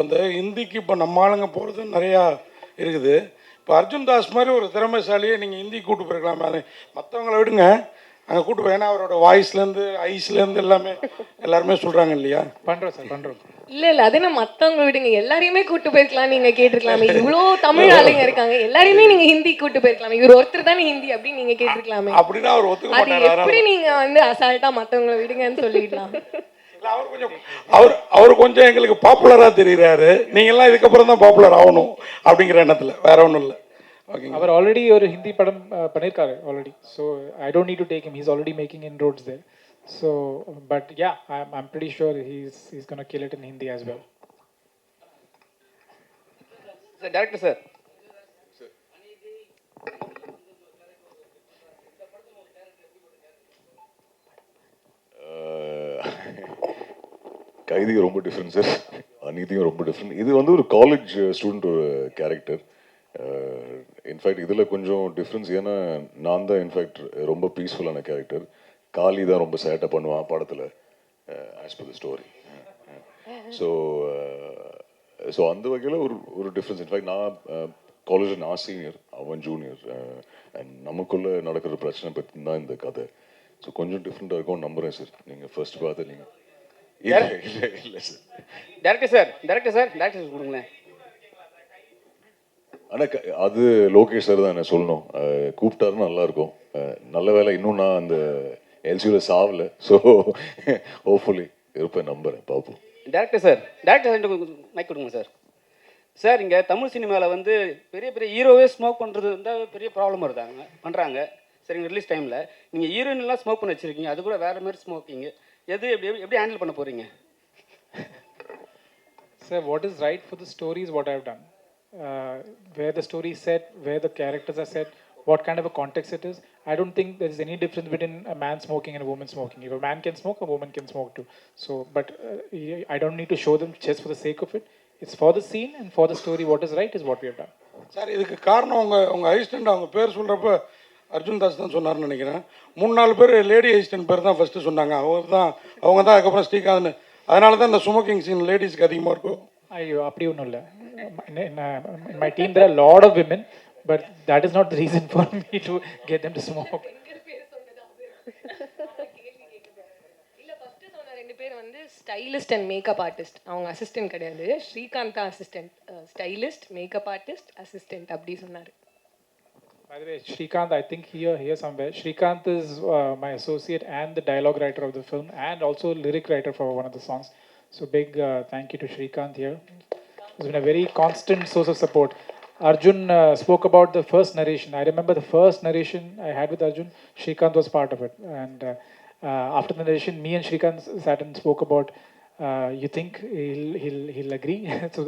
அந்த ஹிந்திக்கு இப்போ நம்ம ஆளுங்க போகிறது நிறையா இருக்குது. இப்போ அர்ஜுன் தாஸ் மாதிரி ஒரு திறமைசாலியை நீங்கள் ஹிந்தி கூட்டு போயிருக்கலாமே. அது மற்றவங்கள விடுங்க, அங்கே கூட்டு போய், ஏன்னா அவரோட வாய்ஸ்லேருந்து ஐஸ்லேருந்து எல்லாமே எல்லாருமே சொல்கிறாங்க இல்லையா? பண்ணுறோம் சார், பண்ணுறோம். இல்ல அது என்ன மத்தவங்க விடுங்க, எல்லாரையுமே கூட்டு போயிருக்கலாம். நீங்க கேட்டிருக்கலாமே, இவ்வளோ தமிழ் ஆளுங்க இருக்காங்க, எல்லாரையுமே நீங்க ஹிந்தி கூட்டு போயிருக்கலாமே. இவர் ஒருத்தர் தானே ஹிந்தி அப்படின்னு நீங்க கேட்டிருக்கலாமே. அப்படின்னா அவர் ஒத்துக்க அது மாட்டாரு. எப்படி நீங்க வந்து அசால்ட்டா மத்தவங்களை விடுங்கன்னு சொல்லிடலாம். அவர் கொஞ்சம் எங்களுக்கு பாப்புலராக தெரிகிறாரு. நீங்கள்லாம் இதுக்கப்புறம் தான் பாப்புலர் ஆகணும் அப்படிங்கிற எண்ணத்தில், வேற ஒன்றும் இல்லை. ஓகே, அவர் ஆல்ரெடி ஒரு ஹிந்தி படம் பண்ணியிருக்காரு already. So I don't need to take him. He's already making inroads there. So but yeah, I'm pretty sure he's gonna kill it in Hindi as well. Sir director sir, கைதியும் ரொம்ப different sir, அநீதியும் ரொம்ப different. இது வந்து ஒரு college student ஒரு character. In fact இதில் கொஞ்சம் டிஃப்ரென்ஸ், ஏன்னா நான் தான் இன்ஃபேக்ட் ரொம்ப பீஸ்ஃபுல்லான கேரக்டர். காளி தான் ரொம்ப சேட்டை பண்ணுவான் படத்தில், as per the story. So அந்த வகையில் ஒரு டிஃப்ரென்ஸ். இன்ஃபேக்ட் நான் காலேஜில் நான் சீனியர், அவன் ஜூனியர், அண்ட் நமக்குள்ளே நடக்கிற பிரச்சனை பற்றி தான் இந்த கதை. ஸோ கொஞ்சம் டிஃப்ரெண்ட்டாக இருக்கும் நம்புகிறேன் சார். நீங்கள் ஃபர்ஸ்ட் பார்த்து நீங்கள் இல்லை sir. Director sir, director sir, director sir கொடுங்களேன். ஆனால் அது லோகேஷ் சார் தான் என்ன சொல்லணும், கூப்பிட்டாருன்னு நல்லாயிருக்கும். நல்ல வேலை இன்னும் நான் அந்த எல்சியூவில் சாவலை. ஸோ ஹோப்ஃபுல்லி இருப்பேன், நம்புகிறேன், பார்ப்போம். Director sir, director sir mic கொடுங்க சார். சார் இங்கே தமிழ் சினிமாவில் வந்து பெரிய பெரிய ஹீரோவே ஸ்மோக் பண்ணுறது வந்து பெரிய ப்ராப்ளம் பண்ணுறாங்க. சரிங்க, ரிலீஸ் டைமில் நீங்கள் ஹீரோயின்லாம் ஸ்மோக் பண்ணி வச்சுருக்கீங்க, அது கூட வேறு மாதிரி ஸ்மோக்கிங். எது எப்படி ஹேண்டில் பண்ண போகிறீங்க? Sir, what is right for the story is what I've done. Where the story is set, where the characters are set, what kind of a context it is. I don't think there is any difference between a man smoking and a woman smoking. If a man can smoke, a woman can smoke too. So, but I don't need to show them just for the sake of it. It's for the scene and for the story. What is right is what we have done. Sir, இதுக்கு காரணம் உங்கள் assistant அவங்க பேர் சொல்கிறப்ப அர்ஜுன் தாஸ் தான் சொன்னார்னு நினைக்கிறேன். 3-4 பேர் லேடி அசிஸ்டன்ட் பேர் தான் ஃபஸ்ட்டு சொன்னாங்க. அவங்க தான் அதுக்கப்புறம் ஸ்ரீகாந்த்னு. அதனால தான் இந்த ஸ்மோக்கிங் சீன் லேடிஸ்க்கு அதிகமாக இருக்கும். ஐயோ, அப்படி ஒன்றும் இல்லை. In my team there are a lot of women, but that is not the reason for me to get them to smoke. இல்ல ஃபர்ஸ்ட் சொன்ன 2 பேர் வந்து ஸ்டைலிஸ்ட் அண்ட் மேக்கப் ஆர்டிஸ்ட். அவங்க அசிஸ்டன்ட் கிடையாது. ஸ்ரீகாந்த் தான் assistant. Stylist, makeup artist, assistant அப்படி சொன்னார். By the way, Srikanth, I think here somewhere. Srikanth is my associate and the dialogue writer of the film, and also lyric writer for one of the songs. So big thank you to Srikanth here. He's been a very constant source of support. Arjun spoke about the first narration. I remember the first narration I had with Arjun. Srikanth was part of it, and after the narration, me and Srikanth sat and spoke about. You think he'll agree? So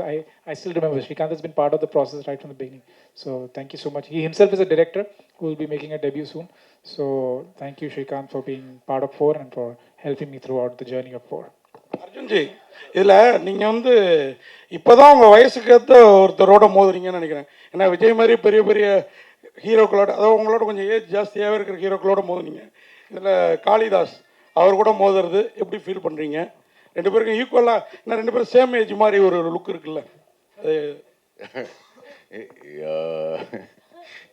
I still remember Srikanth has been part of the process right from the beginning. So thank you so much. He himself is a director who will be making a debut soon. So thank you, Srikanth, for being part of 4 and for helping me throughout the journey of 4. அர்ஜுன்ஜி, இதில் நீங்கள் வந்து இப்போ தான் உங்கள் வயசுக்கு ஏற்ற ஒருத்தரோட மோதுறீங்கன்னு நினைக்கிறேன். ஏன்னா விஜய் மாதிரி பெரிய பெரிய ஹீரோக்களோட, அதாவது உங்களோட கொஞ்சம் ஏஜ் ஜாஸ்தியாகவே இருக்கிற ஹீரோக்களோட மோதுனீங்க. இதில் காளிதாஸ் அவர் கூட மோதுறது எப்படி ஃபீல் பண்ணுறீங்க? 2 பேருக்கும் ஈக்குவலாக, இன்னும் 2 பேரும் சேம் ஏஜ் மாதிரி ஒரு லுக் இருக்குல்ல அது?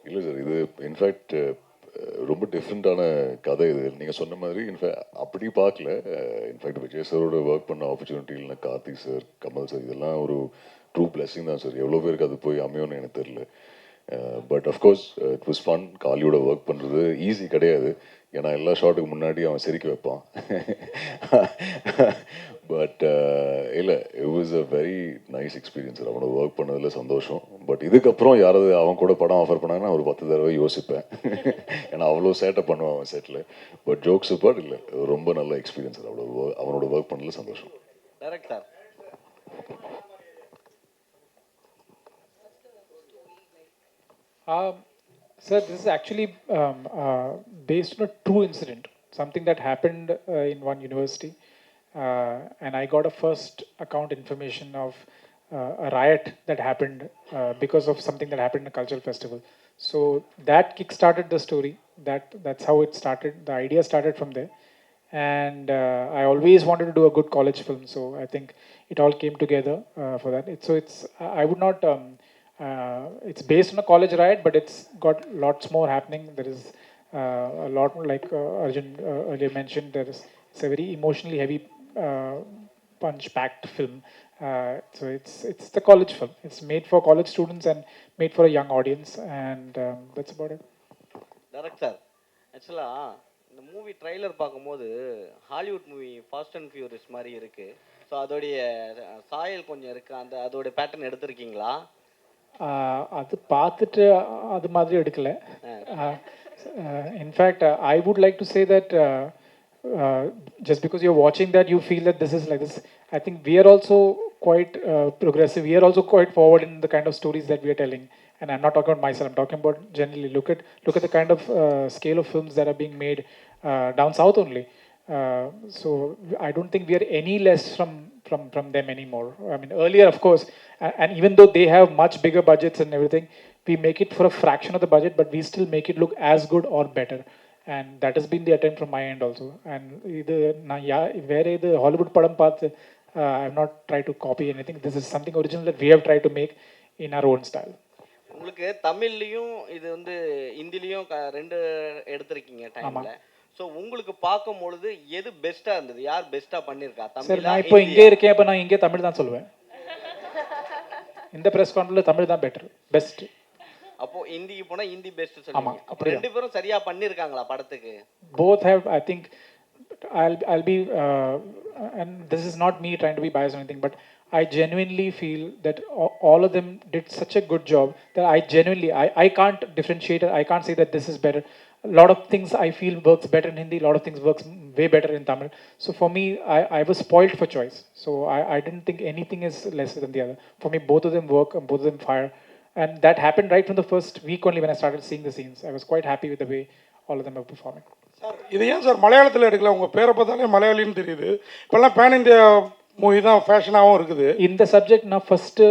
இல்லை சார், இது இன்ஃபேக்ட் ரொம்ப டிஃப்ரெண்ட்டான கதை இது. நீங்கள் சொன்ன மாதிரி இன்ஃபேக்ட் அப்படி பார்க்கல. இன்ஃபேக்ட் விஜய் சாரோட ஒர்க் பண்ண ஆப்பர்ச்சுனிட்டி, இல்லைனா கார்த்திக் சார், கமல் சார், இதெல்லாம் ஒரு ட்ரூ பிளெஸிங் தான் சார். எவ்வளோ பேருக்கு அது போய் அமையும்னு எனக்கு தெரியல. But of course it was fun. காலியோட ஒர்க் பண்ணுறது ஈஸி கிடையாது. ஏன்னா எல்லா ஷாட்டுக்கு முன்னாடி அவன் சிரிக்க வைப்பான். பட் இல்லை, it was a very nice experience. அவனோட ஒர்க் பண்ணதில் சந்தோஷம். பட் இதுக்கப்புறம் யாராவது அவன் கூட படம் ஆஃபர் பண்ணாங்கன்னா ஒரு 10 தடவை யோசிப்பேன். ஏன்னா அவ்வளோ சேட்டை பண்ணுவான் அவன் செட்டில். பட் ஜோக்ஸ் அப்பார்ட், இல்லை, ரொம்ப நல்ல எக்ஸ்பீரியன்ஸ். அவ்வளோ அவனோட ஒர்க் பண்ணதில் சந்தோஷம். Director Sir, this is actually based on a true incident, something that happened in one university. And I got a first account information of a riot that happened because of something that happened in a cultural festival. So that kick-started the story. That's how it started. The idea started from there. and I always wanted to do a good college film. So I think it all came together for that. It's I would not. It's based on a college riot, but it's got lots more happening. There is a lot more, like Arjun earlier mentioned. It's a very emotionally heavy, punch-packed film. So it's the college film. It's made for college students and made for a young audience, and that's about it. Director ஆக்சுவலாக இந்த movie trailer பார்க்கும்போது Hollywood movie fast and furious மாதிரி இருக்குது. So அதோடைய சாயல் கொஞ்சம் இருக்குது. அதோடைய பேட்டர்ன் எடுத்திருக்கீங்களா? அது பார்த்துட்டு அது மாதிரி எடுக்கல. In fact I would like to say that just because you're watching that, you feel that this is like this. I think we are also quite progressive. We are also quite forward in the kind of stories that we are telling. And I'm not talking about myself. I'm talking about generally. Look at the kind of scale of films that are being made down south only. So I don't think we are any less from them anymore. I mean, earlier, of course, and even though they have much bigger budgets and everything, we make it for a fraction of the budget, but we still make it look as good or better. And that has been the attempt from my end also. And where the Hollywood padam path, I have not tried to copy anything. This is something original that we have tried to make in our own style. உங்களுக்கு தமிழ்லையும் இது வந்து ஹிந்திலையும் ரெண்டு எடுத்திருக்கீங்க டைமில். So உங்களுக்கு பார்க்கும் பொழுது எது பெஸ்ட்டாக இருந்தது? யார் பெஸ்ட்டாக பண்ணியிருக்கா? தமிழ். நான் இப்போ இங்கே இருக்கேன். அப்போ நான் இங்கே தமிழ் தான் சொல்லுவேன். இந்த ப்ரெஸ் கான்ஃபரன்ஸில் தமிழ் தான் பெட்டர், பெஸ்ட். அப்போ ஹிந்திக்கு போனா ஹிந்தி பெஸ்ட் சொல்லுவாங்க. அப்ப ரெண்டு பேரும் சரியா பண்ணிருக்காங்களா படத்துக்கு? Both have, I think, I'll be and this is not me trying to be biased or anything, but I genuinely feel that all of them did such a good job that I can't differentiate. I can't say that this is better. A lot of things I feel works better in Hindi, a lot of things works way better in Tamil. So for me, I was spoiled for choice. So I didn't think anything is lesser than the other. For me, both of them work and both of them fire. And that happened right from the first week only when I started seeing the scenes. I was quite happy with the way all of them are performing. Sir, இது ஏன் sir மலையாளத்தில் எடுக்கல? உங்கள் பேரை பார்த்தாலே மலையாளின்னு தெரியுது. இப்போல்லாம் pan India movie தான் ஃபேஷனாகவும் இருக்குது. இந்த சப்ஜெக்ட் நான் ஃபஸ்ட்டு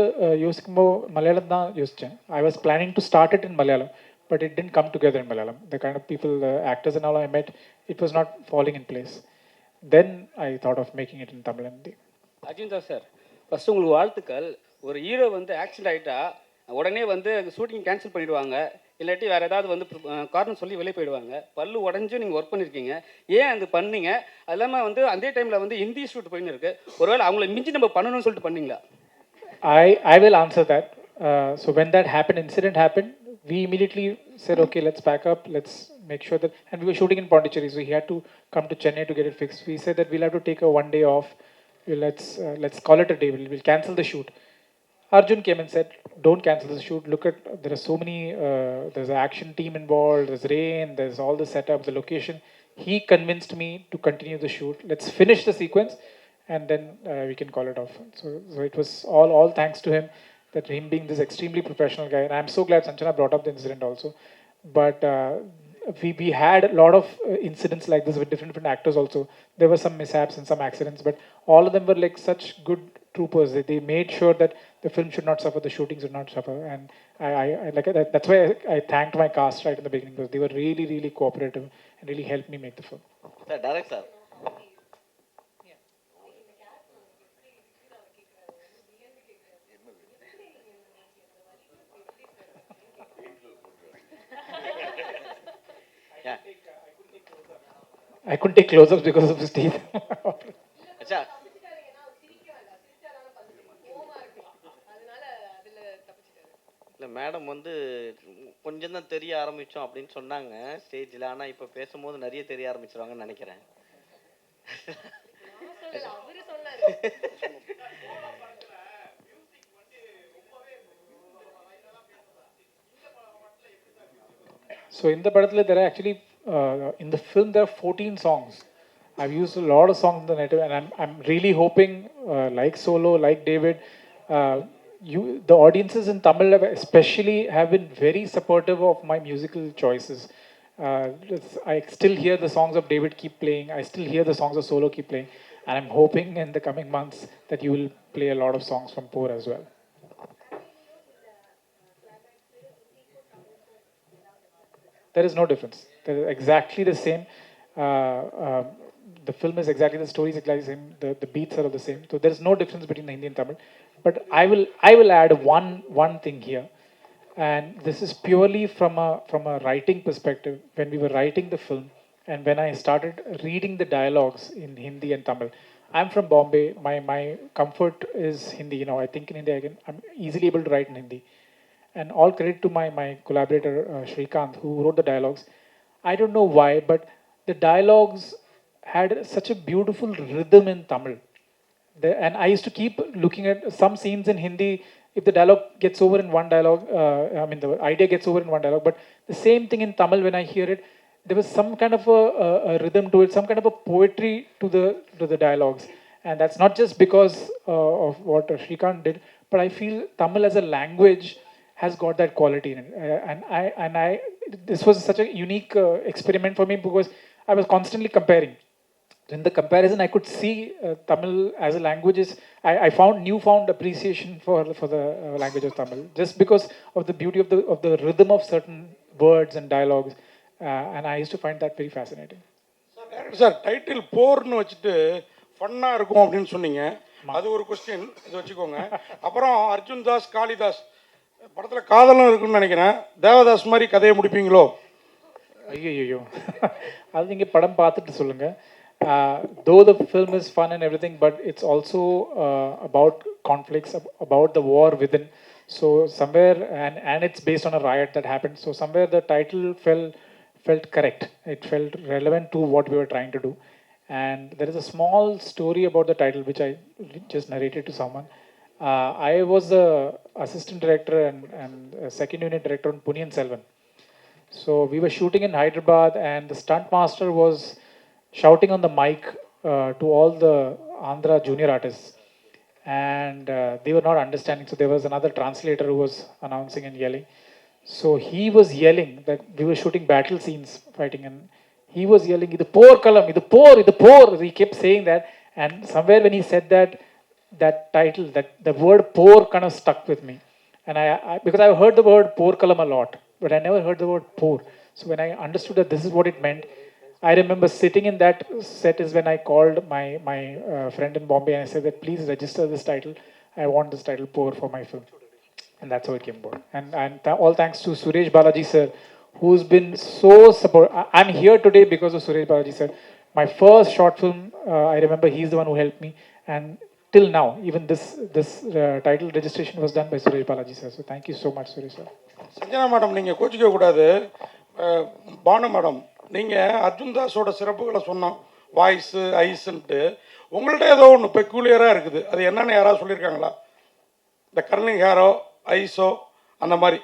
யோசிக்கும்போது மலையாளம் தான் யோசித்தேன். I was planning to start it in Malayalam, but it didn't come together in Malayalam. The kind of people, the actors and all I met, it was not falling in place. Then I thought of making it in Tamil and Hindi. Arjun தான் sir, first உங்களுக்கு வாழ்த்துக்கள். ஒரு hero வந்து accident ஆகிட்டா உடனே வந்து shooting cancel பண்ணிவிடுவாங்க, இல்லாட்டி வேறு ஏதாவது வந்து காரணம் சொல்லி வெளியே போயிடுவாங்க. பல்லு உடஞ்சும் நீங்கள் ஒர்க் பண்ணியிருக்கீங்க. ஏன் அது பண்ணீங்க? அது இல்லாமல் வந்து அதே டைமில் வந்து ஹிந்தி ஷூட் போயின்னு இருக்கு. ஒருவேளை அவங்கள மிஞ்சி நம்ம பண்ணணும்னு சொல்லிட்டு பண்ணீங்களா? I will answer that. So when that incident happened, we immediately said, okay, let's pack up, let's make sure that, and we were shooting in Pondicherry, so he had to come to Chennai to get it fixed. We said that we'll have to take a 1 day off. Let's call it a day. We'll cancel the shoot. Arjun came and said, don't cancel the shoot. Look at, there are so many, there's an action team involved, there's rain, there's all the setup, the location. He convinced me to continue the shoot. Let's finish the sequence and then we can call it off. So it was all thanks to him, that him being this extremely professional guy. And I'm so glad Sanchana brought up the incident also. But we had a lot of incidents like this with different actors also. There were some mishaps and some accidents, but all of them were like such good troopers. They made sure that the film should not suffer, the shooting should not suffer. And I like that. That's why I thanked my cast right in the beginning, because they were really, really cooperative and really helped me make the film. Sir, director. I couldn't take close-ups because of his teeth. அச்சா, இல்லை madam வந்து கொஞ்சம் தான் தெரிய ஆரம்பித்தோம் அப்படின்னு சொன்னாங்க ஸ்டேஜில். ஆனால் இப்போ பேசும்போது நிறைய தெரிய ஆரம்பிச்சிருவாங்கன்னு நினைக்கிறேன். So in the Badatle, there are actually, in the film, there are 14 songs. I've used a lot of songs in the native, and I'm really hoping, like Solo, like David, the audiences in Tamil especially have been very supportive of my musical choices. I still hear the songs of David keep playing. I still hear the songs of Solo keep playing. And I'm hoping in the coming months that you will play a lot of songs from Poor as well. There is no difference. They're exactly the same. the film is exactly, the story is exactly the same, the beats are all the same. So there is no difference between the Hindi and Tamil. But I will add one thing here, and this is purely from a writing perspective. When we were writing the film, and when I started reading the dialogues in Hindi and Tamil, I'm from Bombay. My comfort is Hindi. You know, I think in Hindi I'm easily able to write in Hindi. And all credit to my collaborator Shrikant, who wrote the dialogues. I don't know why, but the dialogues had such a beautiful rhythm in Tamil. And I used to keep looking at some scenes in Hindi. If the dialogue gets over in one dialogue, I mean the idea gets over in one dialogue, but the same thing in Tamil when I hear it, there was some kind of a rhythm to it, some kind of a poetry to the dialogues, and that's not just because of what Shrikant did, but I feel Tamil as a language has got that quality in it, and I this was such a unique experiment for me because I was constantly comparing. In the comparison, I could see Tamil as a language is. I found newfound appreciation for the language of Tamil just because of the beauty of the rhythm of certain words and dialogues, and I used to find that very fascinating. Sir title போர்னு வச்சுட்டு ஃபன்னாக இருக்கும் அப்படின்னு சொன்னீங்க. அது ஒரு question, இது வச்சுக்கோங்க. அப்புறம் அர்ஜுன் தாஸ் காளிதாஸ் படத்தில் காதலும் இருக்குன்னு நினைக்கிறேன். தேவதாஸ் மாதிரி கதையை முடிப்பீங்களோ? ஐயோ அது நீங்கள் படம் பார்த்துட்டு சொல்லுங்கள். Though the film is fun and everything, but it's also about conflicts, about the war within. So somewhere, and it's based on a riot that happened. So somewhere the title felt correct. It felt relevant to what we were trying to do. And there is a small story about the title which I just narrated to someone. I was a assistant director and a second unit director on Punniyan Selvan. So we were shooting in Hyderabad, and the stunt master was shouting on the mic to all the Andhra junior artists, and they were not understanding. So there was another translator who was announcing and yelling. So he was yelling that we were shooting battle scenes, fighting, and he was yelling, "Idu por kalam, idu por." He kept saying that, and somewhere when he said that title, that the word "por" kind of stuck with me, and I because I heard the word "por kalam" a lot, but I never heard the word "por." So when I understood that this is what it meant, I remember sitting in that set is when I called my friend in Bombay and I said that please register this title. I want this title "Pour" for my film, and that's how it came about. And all thanks to Suresh Balaji sir, who's been so support. I'm here today because of Suresh Balaji sir. My first short film, I remember he's the one who helped me, and till now, even this title registration was done by Suresh Balaji sir. So thank you so much, Suresh sir. Sanjana madam, நீங்கள் கோச்சிக்க கூடாது. Banu madam, நீங்கள் அர்ஜுன் தாஸோட சிறப்புகளை சொன்னோம், voice ஐஸுன்ட்டு. உங்கள்கிட்ட ஏதோ ஒன்று பெக்குலியராக இருக்குது, அது என்னென்னு யாராவது சொல்லியிருக்காங்களா? இந்த கர்லிங் ஹேரோ, ஐஸோ, அந்த மாதிரி.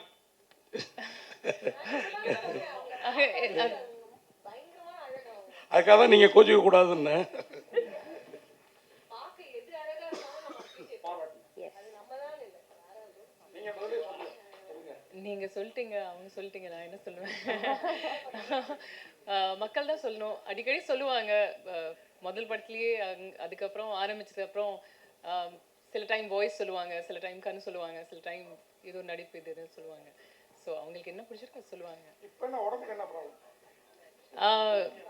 அதுக்காக தான் நீங்கள் கோச்சிக்க கூடாதுன்னு. நீங்கள் சொல்லிட்டீங்க, அவங்க சொல்லிட்டீங்க, நான் என்ன சொல்லுவேன்? மக்கள் தான் சொல்லணும். அடிக்கடி சொல்லுவாங்க, முதல் படத்துலேயே அதுக்கப்புறம் ஆரம்பிச்சதுக்கப்புறம் சில டைம் வாய்ஸ் சொல்லுவாங்க, சில டைம் கண் சொல்லுவாங்க, சில டைம் ஏதோ நடிப்பு இது எதுவும் சொல்லுவாங்க. ஸோ அவங்களுக்கு என்ன பிடிச்சிருக்கோ சொல்லுவாங்க. இப்போ என்ன உடம்புக்கு என்ன ப்ராப்ளம்?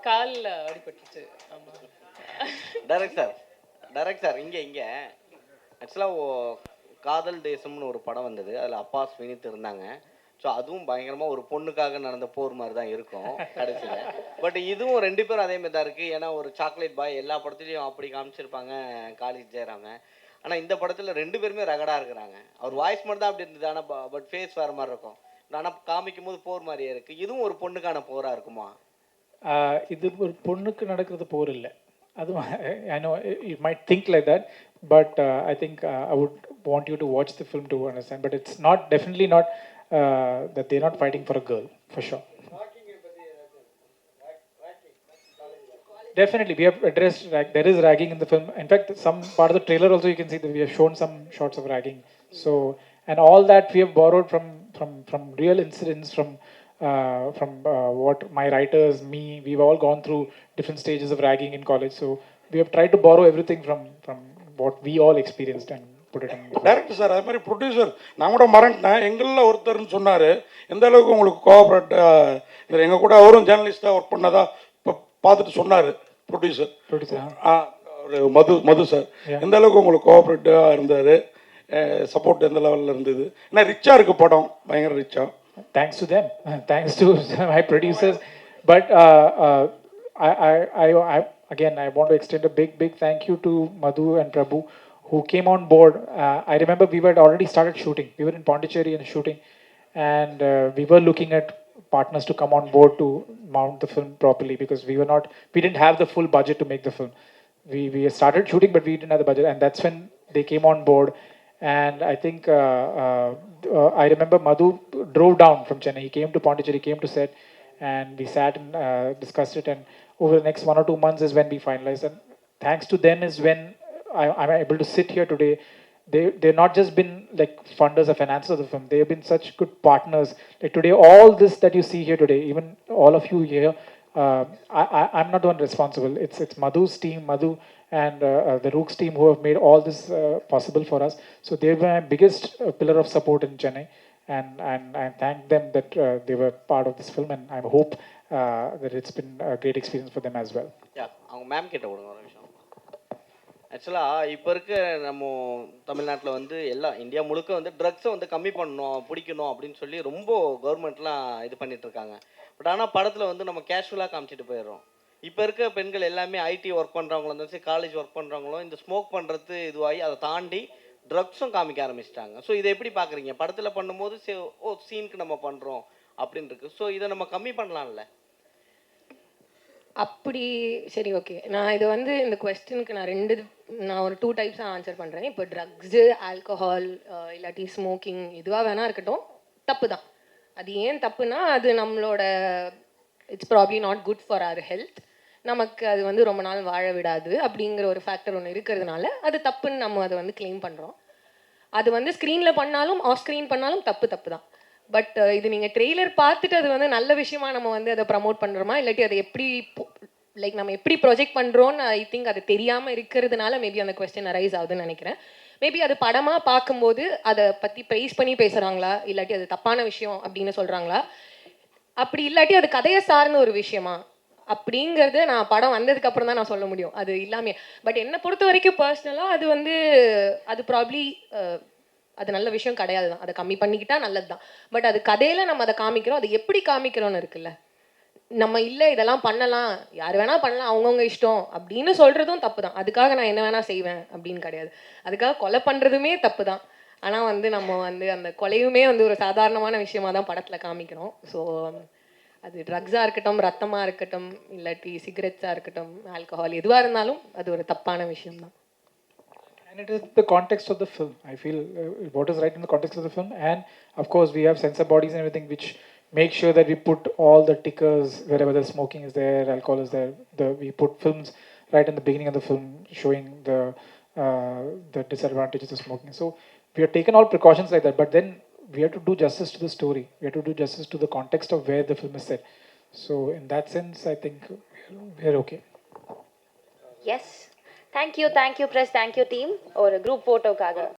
காலில் அடிபட்டுச்சு. ஆமாம். டைரக்ட் சார் இங்கே ஆக்சுவலாக காதல் தேசம்னு ஒரு படம் வந்தது, அதில் அப்பா வினித் இருந்தாங்க. ஸோ அதுவும் பயங்கரமாக ஒரு பொண்ணுக்காக நடந்த போர் மாதிரி தான் இருக்கும் கடைசியில். பட் இதுவும் ரெண்டு பேரும் அதே மாதிரி தான் இருக்குது. ஏன்னா ஒரு சாக்லேட் பாய் எல்லா படத்துலையும் அப்படி காமிச்சிருப்பாங்க காலேஜ் ஜெயராம. ஆனால் இந்த படத்தில் ரெண்டு பேருமே ரகடாக இருக்கிறாங்க. அவர் வாய்ஸ் மட்டும் தான் அப்படி இருந்தது, ஆனால் பட் ஃபேஸ் வேறு மாதிரி இருக்கும். ஆனால் காமிக்கும் போது போர் மாதிரியே இருக்குது. இதுவும் ஒரு பொண்ணுக்கான போராக இருக்குமா? இது ஒரு பொண்ணுக்கு நடக்கிறது போர் இல்லை. அது I know you might think like that, but I think I would want you to watch the film to understand. But it's not, definitely not that they're not fighting for a girl, for sure. Definitely, we have addressed there is ragging in the film. In fact, some part of the trailer also you can see that we have shown some shots of ragging. So, and all that we have borrowed from real incidents, from what my writers, me, we've all gone through different stages of ragging in college. So we have tried to borrow everything from what we all experienced and put it in. Director sir, அது மாதிரி producer நான் கூட மறந்துட்டேன், எங்களில் ஒருத்தர்னு சொன்னார். எந்த அளவுக்கு உங்களுக்கு கோஆப்ரேட் இதில் எங்கள் கூட அவரும் ஜேர்னலிஸ்ட்டாக ஒர்க் பண்ணதா இப்போ பார்த்துட்டு சொன்னார். ப்ரொடியூசர் Producer, ஒரு மது சார் எந்த அளவுக்கு உங்களுக்கு கோஆப்ரேட்டிவாக இருந்தார், சப்போர்ட் எந்த லெவலில் இருந்தது? ஏன்னா ரிச்சாக இருக்குது படம், பயங்கர ரிச்சாக. thanks to them, thanks to my producers. But again, I want to extend a big thank you to Madhu and Prabhu who came on board. I remember we had already started shooting. We were in Pondicherry and shooting, and we were looking at partners to come on board to mount the film properly because we didn't have the full budget to make the film. We started shooting, but we didn't have the budget, and that's when they came on board. And I think I remember Madhu drove down from Chennai. He came to Pondicherry, came to set, and we sat and discussed it. And over the next 1 or 2 months is when we finalized. And thanks to them is when I'm able to sit here today. They've not just been like funders or financiers of the film. They have been such good partners. Like today, all this that you see here today, even all of you here, I'm not the one responsible. It's Madhu's team, Madhu and the Rooks team who have made all this possible for us. So they were my biggest pillar of support in Chennai, and I thank them that they were part of this film, and I hope that it's been a great experience for them as well. அவங்க ma'am கிட்ட விடுங்க ஒரு நிமிஷம். ஆக்சுவலாக இப்போ இருக்க நம்ம தமிழ்நாட்டில் வந்து இந்தியா முழுக்க வந்து ட்ரக்ஸை வந்து கம்மி பண்ணணும், பிடிக்கணும் அப்படின்னு சொல்லி ரொம்ப கவர்மெண்ட்லாம் இது பண்ணிகிட்ருக்காங்க. பட் ஆனால் படத்தில் வந்து நம்ம கேஷுவலாக காமிச்சிட்டு போயிடுறோம். இப்போ இருக்க பெண்கள் எல்லாமே ஐடி ஒர்க் பண்ணுறவங்களும் இருந்தாலும் சரி, காலேஜ் ஒர்க் பண்ணுறவங்களும் இந்த ஸ்மோக் பண்ணுறது இதுவாகி அதை தாண்டி ட்ரக்ஸும் காமிக்க ஆரம்பிச்சிட்டாங்க. ஸோ இதை எப்படி பார்க்குறீங்க? படத்தில் பண்ணும்போது சீனுக்கு நம்ம பண்ணுறோம் அப்படின்னு இருக்கு. ஸோ இதை நம்ம கம்மி பண்ணலாம்ல? அப்படி சரி, ஓகே. நான் இது வந்து இந்த கொஸ்டினுக்கு நான் ஒரு 2 டைப்ஸாக ஆன்சர் பண்ணுறேன். இப்போ ட்ரக்ஸு, ஆல்கஹால், இல்லாட்டி ஸ்மோக்கிங் எதுவாக வேணா இருக்கட்டும், தப்பு தான். அது ஏன் தப்புனா, அது நம்மளோட it's probably not good for our health. நமக்கு அது வந்து ரொம்ப நாள் வாழ விடாது அப்படிங்கிற ஒரு ஃபேக்டர் ஒன்று இருக்கிறதுனால அது தப்புன்னு நம்ம அதை வந்து கிளைம் பண்ணுறோம். அது வந்து ஸ்க்ரீனில் பண்ணாலும் ஆஃப் ஸ்க்ரீன் பண்ணாலும் தப்பு தான். பட் இது நீங்கள் ட்ரெய்லர் பார்த்துட்டு அது வந்து நல்ல விஷயமா நம்ம வந்து அதை ப்ரமோட் பண்ணுறோமா, இல்லாட்டி அதை எப்படி லைக் நம்ம எப்படி ப்ரொஜெக்ட் பண்ணுறோன்னு ஐ திங்க் அது தெரியாமல் இருக்கிறதுனால மேபி அந்த கொஸ்டின் அரைஸ் ஆகுதுன்னு நினைக்கிறேன். மேபி அது படமாக பார்க்கும்போது அதை பற்றி ப்ரைஸ் பண்ணி பேசுகிறாங்களா, இல்லாட்டி அது தப்பான விஷயம் அப்படின்னு சொல்கிறாங்களா, அப்படி இல்லாட்டி அது கதையை சார்ந்த ஒரு விஷயமா அப்படிங்கிறது நான் படம் வந்ததுக்கப்புறம் தான் நான் சொல்ல முடியும். அது இல்லாமல் பட் என்னை பொறுத்த வரைக்கும் பர்சனலாக அது வந்து அது ப்ராப்ளி அது நல்ல விஷயம் கிடையாது தான். அதை கம்மி பண்ணிக்கிட்டா நல்லது தான். பட் அது கதையில் நம்ம அதை காமிக்கிறோம், அது எப்படி காமிக்கிறோன்னு இருக்குல்ல. நம்ம இல்லை இதெல்லாம் பண்ணலாம், யார் வேணால் பண்ணலாம், அவங்கவுங்க இஷ்டம் அப்படின்னு சொல்கிறதும் தப்பு தான். அதுக்காக நான் என்ன வேணால் செய்வேன் அப்படின்னு கிடையாது. அதுக்காக கொலை பண்ணுறதுமே தப்பு தான். ஆனால் வந்து நம்ம வந்து அந்த கொலையுமே வந்து ஒரு சாதாரணமான விஷயமாக தான் படத்தில் காமிக்கிறோம். ஸோ அது ட்ரக்ஸாக இருக்கட்டும், ரத்தமாக இருக்கட்டும், இல்லாட்டி சிகரெட்ஸாக இருக்கட்டும், ஆல்கஹால் எதுவாக இருந்தாலும் அது ஒரு தப்பான விஷயம்தான். And it is the context of the film. I feel what is right in the context of the film. And of course, we have censor bodies and everything which make sure that we put all the tickers wherever the smoking is there, alcohol is there. We put films right in the beginning of the film showing the disadvantages of smoking. So we have taken all precautions like that. But then we have to do justice to the story. We have to do justice to the context of where the film is set. So in that sense, I think we're okay. Yes. Thank you, press, thank you, team. Or a group photo kaga.